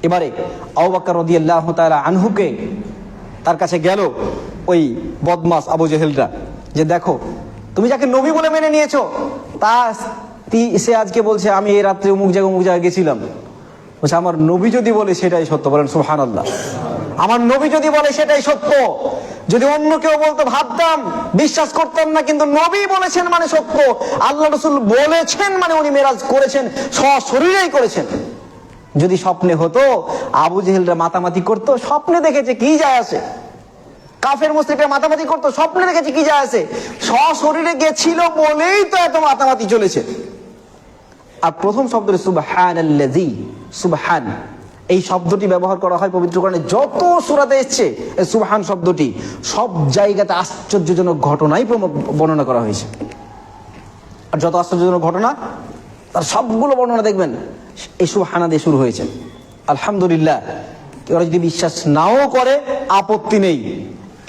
S1: এবারে আবু বকর রাদিয়াল্লাহু তাআলা আনহুকে তার কাছে গেল ওই বদমাস আবু জেহেলরা, যে দেখো তুমি যাকে নবী বলে মেনে নিয়েছো, সে আজকে বলছে আমি এই রাত্রে অমুক জায়গায় গেছিলাম। বলছে আমার নবী যদি বলে সেটাই সত্য। বলেন সুবহানাল্লাহ। আমার নবী যদি বলে সেটাই সত্য। যদি অন্য কেউ বলতো ভাবতাম, বিশ্বাস করতাম না, কিন্তু নবী বলেছেন মানে সত্য। আল্লাহ রাসূল বলেছেন মানে উনি মেরাজ করেছেন, সশরীরেই করেছেন। যদি স্বপ্নে হতো আবু জেহেলরা মাতামাতি করতো, স্বপ্নে দেখেছে কি যায় আসে। কাফের মুশরিকরা মাতামাতি করতো, স্বপ্নে দেখেছে কি যায় আসে। সশরীরে গেছিল বলেই তো এত মাতামাতি চলেছে। আর প্রথম শব্দটি সুবহানাল্লাযী, সুবহান, এই শব্দটি ব্যবহার করা হয় পবিত্র কোরআনে যত সূরাতে এসেছে। এই সুবহান শব্দটি সব জায়গাতে আশ্চর্যজনক ঘটনাই বর্ণনা করা হয়েছে। আর যত আশ্চর্যজনক ঘটনা তার সবগুলো বর্ণনা দেখবেন এই সুবহানা দিয়ে শুরু হয়েছে। আলহামদুলিল্লাহ, ওরা যদি বিশ্বাস নাও করে আপত্তি নেই,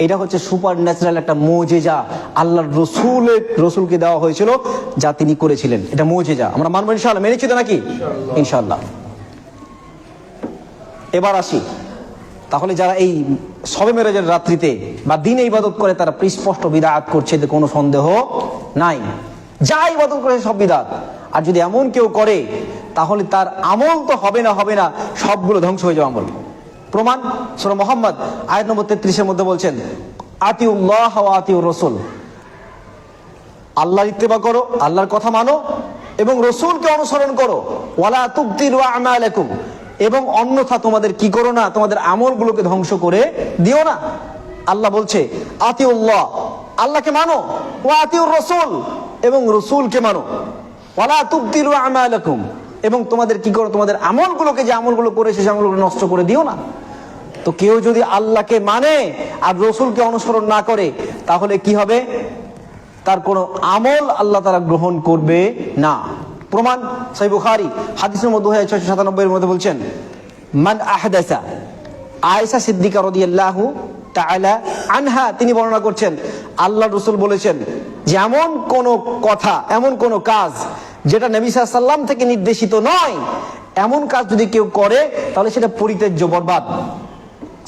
S1: এটা হচ্ছে সুপার ন্যাচারাল একটা মুজিজা আল্লাহর রসুলকে দেওয়া হয়েছিল, যা তিনি করেছিলেন। এটা মুজিজা, আমরা মানবো ইনশাআল্লাহ। মেনেছি তো নাকি? ইনশাআল্লাহ। এবার আসি, তাহলে যারা এই শবে মেরাজের রাত্রিতে বা দিনে ইবাদত করে তারা স্পষ্ট বিদআত করছে, এতে কোনো সন্দেহ নাই। যা ইবাদত করে সব বিদআত। আর যদি এমন কেউ করে তাহলে তার আমল তো হবে না, সবগুলো ধ্বংস হয়ে যাবে আমল। প্রমাণ সূরা মুহাম্মদ আয়াত নম্বর 33-এর মধ্যে বলছেন আতিউল্লাহ ওয়া আতিউর রাসূল, আল্লাহর ইত্তেবা করো, আল্লাহর কথা মানো এবং রাসূলকে অনুসরণ করো। ওয়ালা তুবতিলু আমালাকুম, এবং অন্যথা তোমাদের কি করো না, তোমাদের আমলগুলোকে ধ্বংস করে দিও না। আল্লাহ বলছে আতিউল্লাহ, আল্লাহকে মানো, ওয়া আতিউর রাসূল, এবং রাসূলকে মানো। ওয়ালা তুবতিলু আমালাকুম, এবং তোমাদের কি করো, তোমাদের আমলগুলোকে, যে আমলগুলো করেছে সে আমলগুলো নষ্ট করে দিও না। তো কেউ যদি আল্লাহকে মানে আর রাসূলকে অনুসরণ না করে তাহলে কি হবে? তার কোনো আমল আল্লাহ তাআলা গ্রহণ করবে না। প্রমাণ সহিহ বুখারী হাদিস নম্বর 2697 এর মধ্যে বলছেন মান আহদাসা, আয়েশা সিদ্দিকা রাদিয়াল্লাহু তাআলা আনহা তিনি বর্ণনা করছেন আল্লাহ রাসূল বলেছেন যে এমন কোন কথা, এমন কোন কাজ যেটা নবী সাল্লাল্লাহু আলাইহি ওয়াসাল্লাম থেকে নির্দেশিত নয়, এমন কাজ যদি কেউ করে তাহলে সেটা পরিত্যাজ্য, বরবাদ।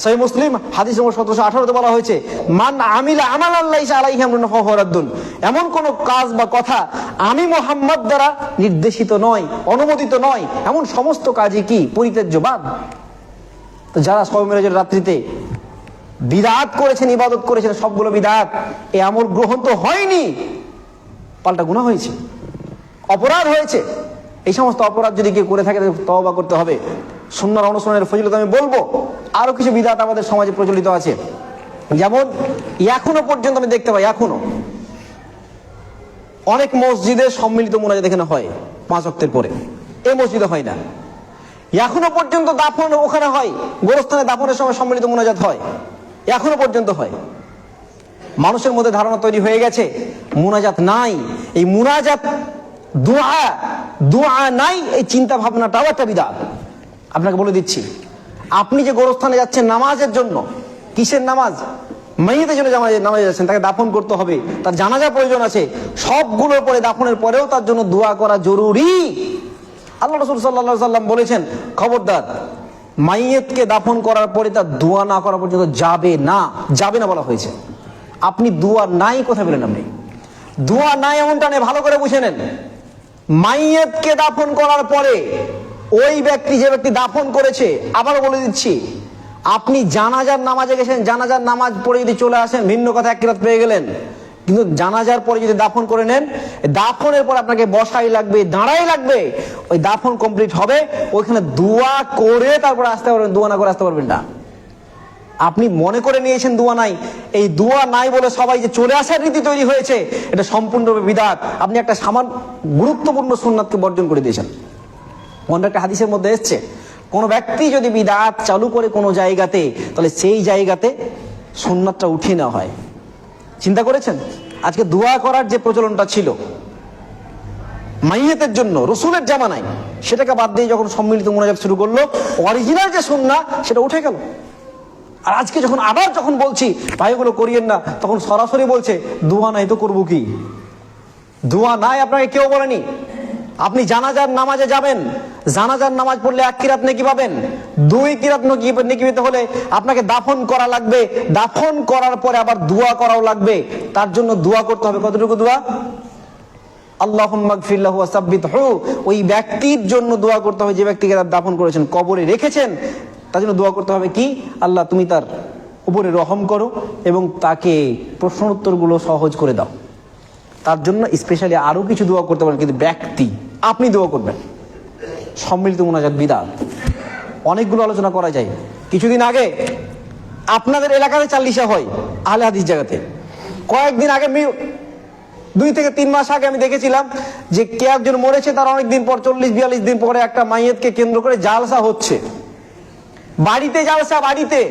S1: সহিহ মুসলিম হাদিস নম্বর 1718 তে বলা হয়েছে, মান আমিলা আমালান লাইসা আলাইহি আমরুনা ফাহুয়া রাদ্দুন। এমন কোন কাজ বা কথা আমি মুহাম্মদ দ্বারা নির্দেশিত নয়, অনুমোদিত নয়, এমন সমস্ত কাজই কি পরিত্যাজ্য, বাদ। তো যারা শবে মিরাজের রাত্রিতে বিদআত করেছেন, ইবাদত করেছেন, সবগুলো বিদআত, এই আমল গ্রহণ তো হয়নি, পাল্টা গুনাহ হয়েছে, অপরাধ হয়েছে। এই সমস্ত অপরাধ যদি কেউ করে থাকে তওবা করতে হবে। সুন্নাহর অনুসরণের ফজিলত আমি বলবো। আরো কিছু বিদআত আমাদের সমাজে প্রচলিত আছে, যেমন এখনো পর্যন্ত আমি দেখতে পাই, এখনো অনেক মসজিদে সম্মিলিত মুনাজাত এখানে হয় 5 ওয়াক্তের পরে, এই মসজিদে হয় না। এখনো পর্যন্ত দাফন ওখানে হয়, গোরস্থানে দাফনের সময় সম্মিলিত মুনাজাত হয়, এখনো পর্যন্ত হয়। মানুষের মধ্যে ধারণা তৈরি হয়ে গেছে মুনাজাত নাই, এই মুনাজাত দোয়া নাই, এই চিন্তা ভাবনাটাও একটা বিদআত। আপনাকে বলে দিচ্ছি, আপনি যে গোরস্থানে যাচ্ছেন নামাজের জন্য, কিসের নামাজ? মাইয়িতের জন্য নামাজে যাচ্ছেন, তাকে দাফন করতে হবে, তার জানাজা প্রয়োজন আছে, সবগুলোর পরে দাফনের পরেও তার জন্য দোয়া করা জরুরি। আল্লাহ রাসূল সাল্লাল্লাহু আলাইহি ওয়াসাল্লাম বলেছেন, খবরদার মাইয়িতকে দাফন করার পরে তার দোয়া না করা পর্যন্ত যাবে না, যাবে না বলা হয়েছে। আপনি দোয়া নাই কোথায় বলেন? আপনি দোয়া নাই এমনটা নেই, ভালো করে বুঝে নেন। মাইয়িতকে দাফন করার পরে ওই ব্যক্তি, যে ব্যক্তি দাফন করেছে, আবারও বলে দিচ্ছি, আপনি জানাজার নামাজে গেছেন, জানাজার নামাজ পড়ে যদি চলে আসেন ভিন্ন কথা, এক রাত পেয়ে গেলেন, কিন্তু জানাজার পরে যদি দাফন করে নেন, দাফনের পর আপনাকে বসাই লাগবে, দাঁড়াই লাগবে, ওই দাফন কমপ্লিট হবে, ওইখানে দোয়া করে তারপর আসতে পারবেন, দোয়া না করে আসতে পারবেন না। আপনি মনে করে নিয়েছেন দোয়া নাই, এই দোয়া নাই বলে সবাই যে চলে আসার রীতি তৈরি হয়েছে, এটা সম্পূর্ণরূপে বিদআত। আপনি একটা সামান্য গুরুত্বপূর্ণ সুন্নাতকে বর্জন করে দিয়েছেন। অন্য একটা হাদিসের মধ্যে এসছে, কোন ব্যক্তি যদি বিদআত চালু করে কোনো জায়গাতে, তাহলে সেই জায়গাতে সুন্নাতটা উঠিয়ে নেওয়া হয়। চিন্তা করেছেন? আজকে দোয়া করার যে প্রচলনটা ছিল মাইয়িতের জন্য রাসূলের জামানায়, সেটাকে বাদ দিয়ে যখন সম্মিলিত মুনাজাত শুরু করলো, অরিজিনাল যে সুন্নাহ সেটা উঠে গেল। আর আজকে যখন বলছি ভাইগুলো করিয়েন না, তখন সরাসরি বলছে দোয়া নাই তো করবো কি? দোয়া নাই আপনাকে কেউ বলেনি। আপনি জানাজার নামাজে যাবেন, জানাজার নামাজ পড়লে 1 কিরাত নেকি পাবেন, 2 কিরাত নেকি পেতে হলে আপনাকে দাফন করা লাগবে, দাফন করার পরে আবার দোয়া করাও লাগবে। তার জন্য দোয়া করতে হবে, কতটুকু দোয়া? আল্লাহুম্মা গফির লাহু ওয়া সাব্বিতহু, ওই ব্যক্তির জন্য দোয়া করতে হবে যে ব্যক্তিকে দাফন করেছেন, কবরে রেখেছেন, তার জন্য দোয়া করতে হবে কি? আল্লাহ তুমি তার উপরে রহম করো এবং তাকে প্রশ্ন উত্তরগুলো সহজ করে দাও। তার জন্য স্পেশালি আরো কিছু দোয়া করতে পারেন, কিন্তু ব্যক্তি আপনি দোয়া করবেন। সম্মিলিত মুনাজাত বিদআত, অনেকগুলো আলোচনা করা যায়। কিছুদিন আগে আপনাদের এলাকাতে চাল্লিশা হয় আহলে হাদিস জায়গাতে, কয়েকদিন আগে 2 থেকে 3 মাস আগে আমি দেখেছিলাম যে কে একজন মরেছে, তার অনেকদিন পর 40-42 দিন পরে একটা মাইয়িতকে কেন্দ্র করে জালসা হচ্ছে। বাড়িতে জালসা, বাড়িতে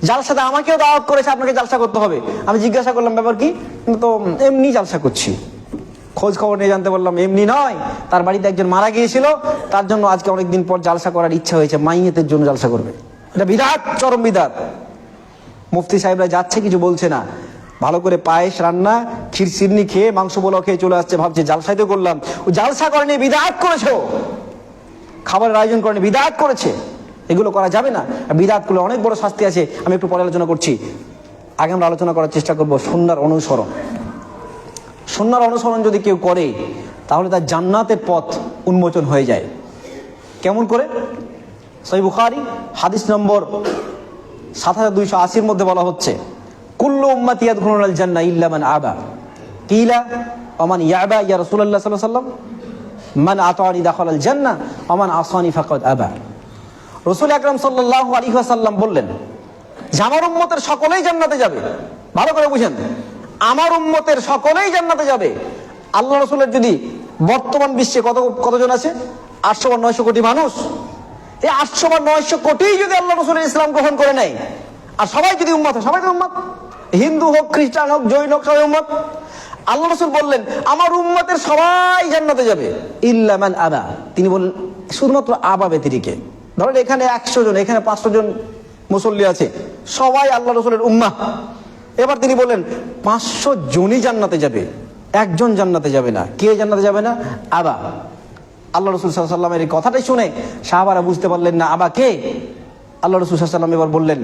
S1: জালসাতে আমাকেও দাওয়াত করেছে, আপনাকে জালসা করতে হবে। আমি জিজ্ঞাসা করলাম ব্যাপার কি? তো এমনি জালসা করছি। খোঁজ খবর নিয়ে জানতে বললাম এমনি নয়, তার বাড়িতে একজন মারা গিয়েছিল, তার জন্য আজকে অনেকদিন পর জালসা করার ইচ্ছা হয়েছে, মাইয়িতের জন্য জালসা করবে। এটা বিদআত, চরম বিদআত। মুফতি সাহেবরা যাচ্ছে, কিছু বলছে না, ভালো করে পায়েস রান্না, ক্ষীর সিরনি খেয়ে, মাংস পোলাও খেয়ে চলে আসছে, ভাবছে জালসাই তো করলাম। ও জালসা করেনি, বিদআত করেছো। খাবারের আয়োজন করেনি, বিদআত করেছে। এগুলো করা যাবে না। বিদআত করলে অনেক বড় শাস্তি আছে, আমি একটু পরে আলোচনা করছি। আগে আমরা আলোচনা করার চেষ্টা করব সুন্নাহর অনুসরণ। সুন্নাহর অনুসরণ যদি কেউ করে, তাহলে তার জান্নাতের পথ উন্মোচন হয়ে যায়। কেমন করে? সহিহ বুখারী হাদিস নম্বর 7280 মধ্যে বলা হচ্ছে, কুল্লু উম্মতি ইয়াদখুলুনাল জান্নাহ ইল্লা মান আবা। কিলা ওয়া মান ইয়াবা ইয়া রাসূলুল্লাহ সাল্লাল্লাহু আলাইহি ওয়াসাল্লাম? মান আতানি দাখালাল জান্নাহ ওয়া মান আসানি ফাকাদ আবা। রাসূল আকরাম সাল্লাল্লাহু আলাইহি ওয়াসাল্লাম বললেন যে আমার উম্মতের সকলেই জান্নাতে যাবে। ভালো করে বুঝেন, আমার উম্মতের সকলেই জান্নাতে যাবে। আল্লাহ রাসূলের যদি বর্তমান বিশ্বে কতজন আছে? 800 বা 900 কোটি মানুষ। এই 800 বা 900 কোটি যদি আল্লাহ রাসূলের ইসলাম গ্রহণ করে নেয়, আর সবাই যদি উম্মত হয়, সবাই তো উম্মত, হিন্দু হোক, খ্রিস্টান হোক, জৈন হোক, সবাই উম্মত। আল্লাহ রাসূল বললেন আমার উম্মতের সবাই জান্নাতে যাবে ইল্লা মান আবা। তিনি বললেন শুধুমাত্র আবা ব্যতিরেকে। ধরেন এখানে 100 জন, এখানে 500 জন মুসল্লি আছে, সবাই আল্লাহ রাসূলের উম্মাহ। এবার তিনি বললেন 500 জনই জান্নাতে যাবে, একজন জান্নাতে যাবে না। কে জান্নাতে যাবে না? আবা। আল্লাহ রাসূল সাল্লাল্লাহু আলাইহি ওয়াসাল্লামের এই কথাটাই শুনে সাহাবারা বুঝতে পারলেন না আবা কে। আল্লাহ রাসূল সাল্লাল্লাহু আলাইহি ওয়াসাল্লাম এবার বললেন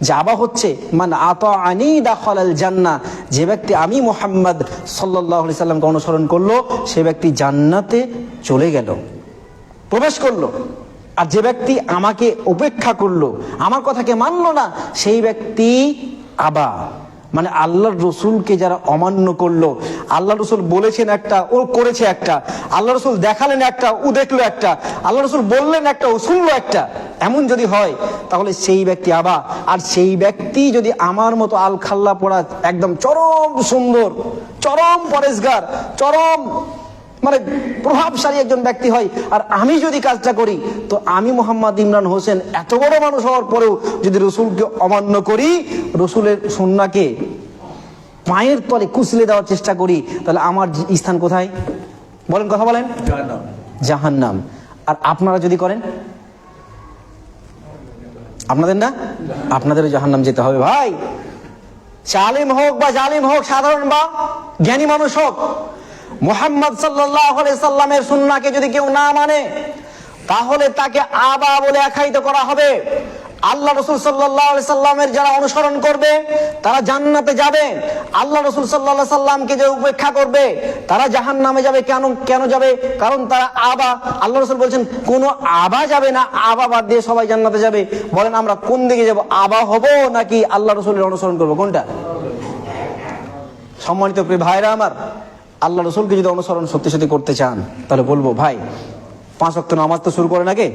S1: যে আবা হচ্ছে মান আতাআনি দাখালাল জান্নাহ, যে ব্যক্তি আমি মুহাম্মদ সাল্লাল্লাহু আলাইহি সাল্লামকে অনুসরণ করলো সে ব্যক্তি জান্নাতে চলে গেল, প্রবেশ করলো। আর যে ব্যক্তি আমাকে উপেক্ষা করলো, আমার কথাকে মানলো না, সেই ব্যক্তি আবা, মানে আল্লাহর রসুলকে যারা অমান্য করলো, আল্লাহ রসুল বলেছেন একটা, ও করেছে একটা, আল্লাহ রসুল দেখালেন একটা, ও দেখলো একটা, আল্লাহ রসুল বললেন একটা, ও শুনলো একটা, এমন যদি হয় তাহলে সেই ব্যক্তি আবা। আর সেই ব্যক্তি যদি আমার মতো আল খাল্লা পড়া একদম চরম সুন্দর, চরম পরেশগার, চরম মানে প্রভাবশালী একজন ব্যক্তি হয়, আর আমি যদি কাজটা করি, তো আমি মোহাম্মদ ইমরান হোসেন এত বড় মানুষ হওয়ার পরেও যদি রসুলকে অমান্য করি, রসুলের সুন্নাহকে পায়ের তলে কুচলে দেওয়ার চেষ্টা করি, তাহলে আমার স্থান কোথায় বলেন, কথা বলেন? জাহান্নাম। আর আপনারা যদি করেন, আপনাদের না, আপনাদেরও জাহান্নাম যেতে হবে ভাই। আলেম হোক বা জালিম হোক, সাধারণ বা জ্ঞানী মানুষ হোক, মুহাম্মদ সাল্লাল্লাহু আলাইহি সাল্লামের সুন্নাহকে যদি কেউ না মানে, তাহলে তাকে আবা বলে আখ্যায়িত করা হবে। আল্লাহ রাসূল সাল্লাল্লাহু আলাইহি সাল্লামের যারা অনুসরণ করবে তারা জান্নাতে যাবে, আল্লাহ রাসূল সাল্লাল্লাহু আলাইহি সাল্লামকে যে উপেক্ষা করবে তারা জাহান্নামে যাবে। কেন যাবে? কারণ তারা আবা। আল্লাহ রাসূল বলছেন কোন আবা যাবে না, আবা বাদ দিয়ে সবাই জান্নাতে যাবে। বলেন আমরা কোন দিকে যাব, আবা হব নাকি আল্লাহ রাসূলের অনুসরণ করব, কোনটা? সম্মানিত প্রিয় ভাইরা আমার, আল্লাহ রসুলকে যদি অনুসরণ সত্যি সত্যি করতে চান, তাহলে বলবো ভাই 5 ওয়াক্ত নামাজ তো শুরু করেন, আগে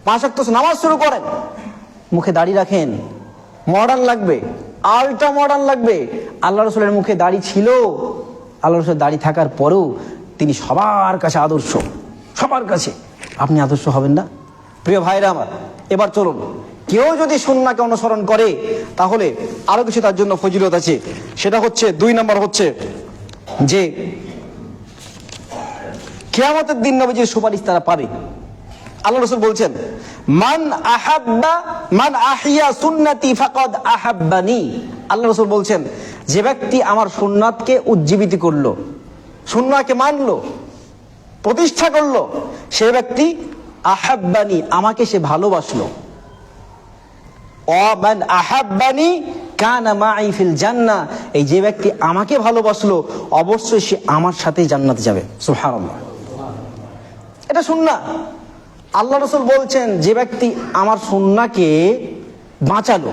S1: 5 ওয়াক্ত নামাজ শুরু করেন, মুখে দাড়ি রাখেন, মডার্ন লাগবে, আল্ট্রা মডার্ন লাগবে। আল্লাহ রসুলের মুখে দাড়ি ছিল, আল্লাহ রসুলের দাড়ি থাকার পরেও তিনি সবার কাছে আদর্শ, সবার কাছে। আপনি আদর্শ হবেন না? প্রিয় ভাইরা আমার, এবার চলুন, কেউ যদি সুন্নাহকে অনুসরণ করে তাহলে আরো কিছু তার জন্য ফজিলত আছে। সেটা হচ্ছে 2 নম্বর হচ্ছে যে কিয়ামতের দিন নবীজির সুপারিশ তারা পাবে। আল্লাহ রাসূল বলছেন মান আহিয়া সুন্নতি ফাকাদ আহাব্বানি। আল্লাহ রাসূল বলছেন যে ব্যক্তি আমার সুন্নাতকে উজ্জীবিত করলো, সুন্নাহকে মানলো, প্রতিষ্ঠা করলো, সে ব্যক্তি আহাব্বানি, আমাকে সে ভালোবাসলো। মান আহাব্বানি কানা মাই ফিল জান্নাহ, এই যে ব্যক্তি আমাকে ভালোবাসলো অবশ্যই সে আমার সাথে জান্নাতে যাবে। সুবহানাল্লাহ, এটা সুন্নাহ। আল্লাহ রাসূল বলছেন যে ব্যক্তি আমার সুন্নাহকে বাঁচালো,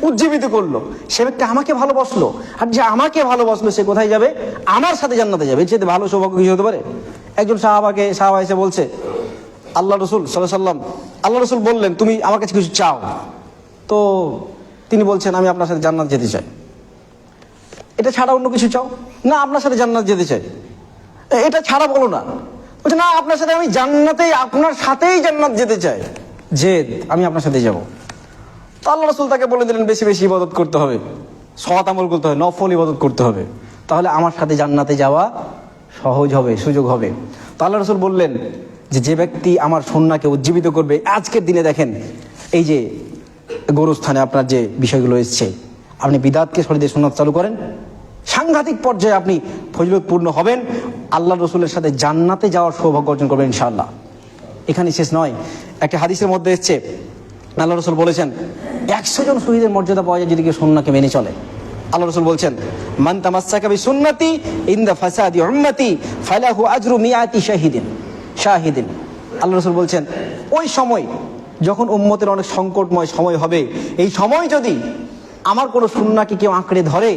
S1: উজ্জীবিত করলো, সে ব্যক্তি আমাকে ভালোবাসলো। আর যে আমাকে ভালোবাসলো সে কোথায় যাবে? আমার সাথে জান্নাতে যাবে। এর চেয়ে ভালো সৌভাগ্য কিছু হতে পারে? একজন সাহাবা এসে বলছে আল্লাহ রাসূল সাল্লাল্লাহু আলাইহি ওয়াসাল্লাম, আল্লাহ রাসূল বললেন তুমি আমার কাছে কিছু চাও। তো তিনি বলছেন আমি আপনার সাথে জান্নাত যেতে চাই। এটা ছাড়া অন্য কিছু চাও? না, আপনার সাথে জান্নাত যেতে চাই। এটা ছাড়া বলো না। বলছে না, আপনার সাথে আমি জান্নাতেই, আপনার সাথেই জান্নাত যেতে চাই, যে আমি আপনার সাথে যাব। তো আল্লাহ রাসূল তাকে বলে দিলেন বেশি বেশি ইবাদত করতে হবে, সৎ আমল করতে হবে, নফল ইবাদত করতে হবে, তাহলে আমার সাথে জান্নাতে যাওয়া সহজ হবে, সুযোগ হবে। তো আল্লাহ রাসূল বললেন যে ব্যক্তি আমার সুন্নাহকে উজ্জীবিত করবে, আজকের দিনে দেখেন এই যে গোরস্থানে আপনার যে বিষয়গুলো এসছে, আপনি বিদাতকে সরিয়ে দিয়ে সুন্নাত চালু করেন, সাংঘাতিক পর্যায়ে আপনি ফজিলতপূর্ণ হবেন, আল্লাহ রসুলের সাথে জান্নাতে যাওয়ার সৌভাগ্য অর্জন করবেন ইনশাআল্লাহ। এখানে শেষ নয়, একটা হাদিসের মধ্যে এসছে আল্লাহ রসুল বলেছেন 100 জন শহীদের মর্যাদা পাওয়া যায় যদি কেউ সুন্নাহকে মেনে চলে। আল্লাহ রসুল বলছেন মান তামাসসাকা বিসুন্নতি ইনদা ফাসাদি উম্মতি ফালাহু আজরু মিআতি শাহিদিন। আল্লাহ রসুল বলছেন ওই সময় যখন উম্মতের অনেক সংকটময় সময় হবে, এই সময় যদি আমার কোনো সুন্নাহকে কেউ আঁকড়ে ধরে,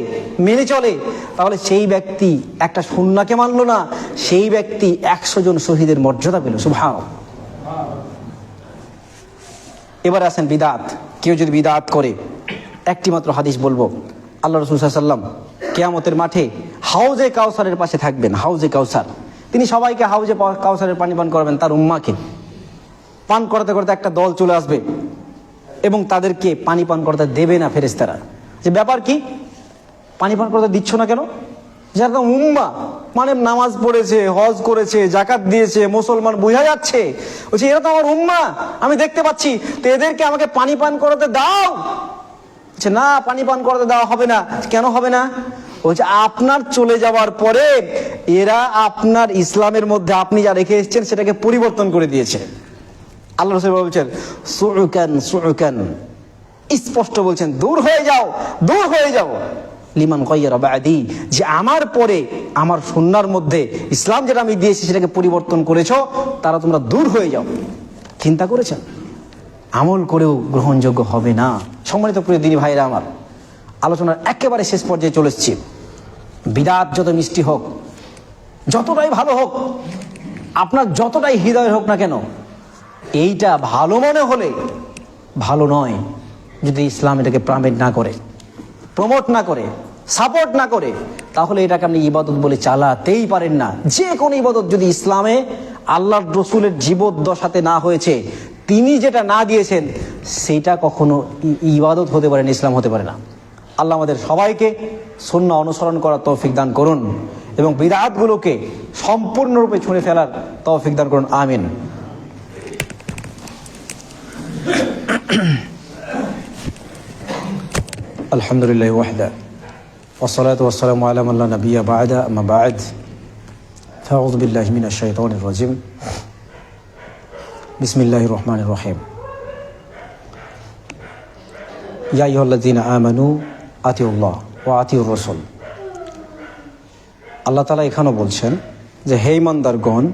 S1: মেনে চলে, তাহলে সেই ব্যক্তি একটা সুন্নাহকে মানলো না, সেই ব্যক্তি 100 জন শহীদের মর্যাদা পেল। সুবহানাল্লাহ। এবারে আসেন বিদাত। কেউ যদি বিদাত করে, একটি মাত্র হাদিস বলবো, আল্লাহ রাসূল সাল্লাল্লাহু আলাইহি ওয়াসাল্লাম কিয়ামতের মাঠে হাউজে কাউসারের পাশে থাকবেন। হাউজে কাউসার, তিনি সবাইকে হাউজে কাউসারের পানি পান করবেন, তার উম্মাকে পান করতে করতে একটা দল চলে আসবে এবং তাদেরকে পানি পান করতে দেবে না ফেরেশতারা। যে ব্যাপার কি, পানি পান করতে দিচ্ছ না কেন? যারা তো উম্মা, মানে নামাজ পড়েছে, হজ করেছে, যাকাত দিয়েছে, মুসলমান, বোঝা যাচ্ছে। বলছে এরা তো আমার উম্মা, আমি দেখতে পাচ্ছি, তো এদেরকে আমাকে পানি পান করতে দাও। বলছে না, পানি পান করতে দেওয়া হবে না। কেন হবে না? বলছে আপনার চলে যাওয়ার পরে এরা আপনার ইসলামের মধ্যে আপনি যা রেখে এসেছেন সেটাকে পরিবর্তন করে দিয়েছে। আল্লাহ রাসূল বলছেন সুউকান সুউকান, স্পষ্ট বলছেন দূর হয়ে যাও, দূর হয়ে যাও। লিমান গায়্যারা বাদি, যে আমার পরে আমার সুন্নাহর মধ্যে ইসলাম যেটা আমি দিয়েছি সেটাকে পরিবর্তন করেছো, তারা তোমরা দূর হয়ে যাও। চিন্তা করেছেন? আমল করেও গ্রহণযোগ্য হবে না। সম্মানিত প্রিয় দিনী ভাইরা আমার, আলোচনার একেবারে শেষ পর্যায়ে চলে এসেছি। বিদআত যত মিষ্টি হোক, যতটাই ভালো হোক, আপনার যতটাই হৃদয় হোক না কেন, এইটা ভালো মনে হলে ভালো নয় যদি ইসলাম এটাকে প্রমোট না করে, সাপোর্ট না করে, তাহলে এটাকে আপনি ইবাদত বলে চালাতেই পারেন না। যে কোনো ইবাদত যদি ইসলামে আল্লাহর রসুলের জীবদ্দশাতে না হয়েছে, তিনি যেটা না দিয়েছেন, সেটা কখনো ইবাদত হতে পারে না, ইসলাম হতে পারে না। আল্লাহ আমাদের সবাইকে সুন্নাহ অনুসরণ করার তৌফিক দান করুন এবং বিদআতগুলোকে সম্পূর্ণরূপে ছুঁড়ে ফেলার তৌফিক দান করুন। আমিন। আলহামদুলিল্লাহ ওয়াহদা ওয়াসসালাতু ওয়াসসালামু আলা মান লা নাবিয়্যা বা'দা, আম্মা বা'দ, ফাআউযু বিল্লাহি মিনাশ শাইতানির রাজিম। বিসমিল্লাহির রহমানির রহিম। ইয়া আইয়ুহাল্লাযীনা আমানু আতিউল্লাহ ওয়া আতিউর রাসূল। আল্লাহ তাআলা এখানেও বলছেন যে হে ঈমানদারগণ,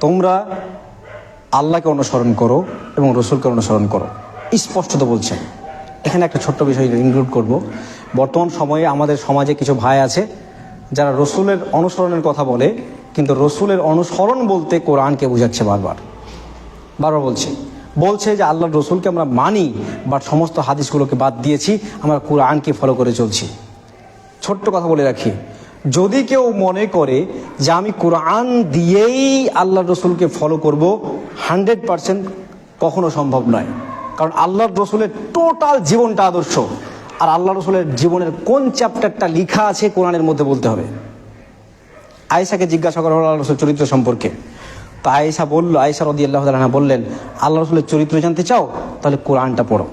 S1: তোমরা আল্লাহকে অনুসরণ করো এবং রসুলকে অনুসরণ করো। স্পষ্টত বলছেন। এখানে একটা ছোট্ট বিষয় ইনক্লুড করব। বর্তমান সময়ে আমাদের সমাজে কিছু ভাই আছে যারা রসুলের অনুসরণের কথা বলে, কিন্তু রসুলের অনুসরণ বলতে কোরআনকে বোঝাচ্ছে। বারবার বলছে যে আল্লাহর রসুলকে আমরা মানি, বাট সমস্ত হাদিসগুলোকে বাদ দিয়েছি, আমরা কোরআনকে ফলো করে চলছি। ছোট্ট কথা বলে রাখি, যদি কেউ মনে করে যে আমি কোরআন দিয়েই আল্লাহর রসুলকে ফলো করব, 100% কখনো সম্ভব নয়। কারণ আল্লাহর রসুলের টোটাল জীবনটা আদর্শ, আর আল্লাহ রসুলের জীবনের কোন চ্যাপ্টারটা লেখা আছে কোরআনের মধ্যে বলতে হবে। আয়েশাকে জিজ্ঞাসা করা হলো আল্লাহ রসুলের চরিত্র সম্পর্কে, তো আয়েশা রাদিয়াল্লাহু তাআলা আনহা বললেন, আল্লাহ রসুলের চরিত্র জানতে চাও, তাহলে কোরআনটা পড়ো।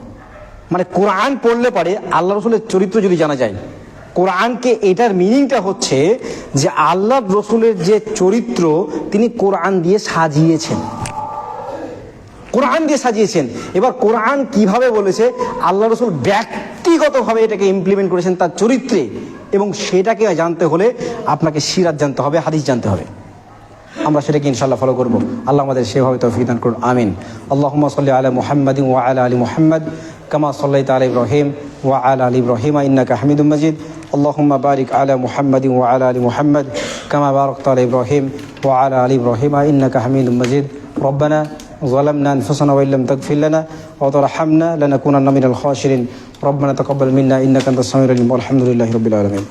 S1: মানে কোরআন পড়লে পারে আল্লাহ রসুলের চরিত্র যদি জানা যায়। কোরআনকে এটার মিনিংটা হচ্ছে যে আল্লাহ রসুলের যে চরিত্র তিনি কোরআন দিয়ে সাজিয়েছেন। এবার কোরআন কিভাবে বলেছে, আল্লাহ রসুল ব্যক্তিগতভাবে এটাকে ইমপ্লিমেন্ট করেছেন তার চরিত্রে, এবং সেটাকে জানতে হলে আপনাকে সিরাত জানতে হবে, হাদিস জানতে হবে। আমরা সেটাকে ইনশাআল্লাহ ফলো করব। আল্লাহ আমাদের সেভাবে তৌফিক দান করুন। আমিন। আল্লাহুম্মা সাল্লি আলা মুহাম্মাদিন ওয়া আলা আলি মুহাম্মাদ কামা সাল্লাইতা আলা ইব্রাহিম ওয়া আলা আলি ইব্রাহিম ইন্নাকা হামিদুম মাজিদ। আল্লাহুম্মা বারিক আলা মুহাম্মাদিন ওয়া আলা আলি মুহাম্মাদ কামা বারাকতা আলা ইব্রাহিম ওয়া আলা আলি ইব্রাহিম ইন্নাকা হামিদুম মাজিদ। রব্বানা ظلمنا أنفسنا وإن لم تغفر لنا وترحمنا لنكونن من الخاسرين. ربنا تقبل منا إنك أنت السميع العليم والحمد لله رب العالمين.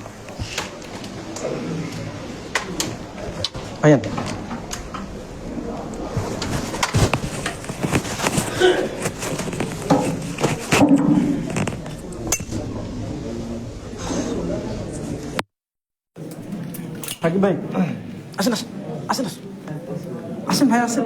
S1: আয়ান সাকিব ভাই আসেন, আসেন, আসেন ভাই, আসেন।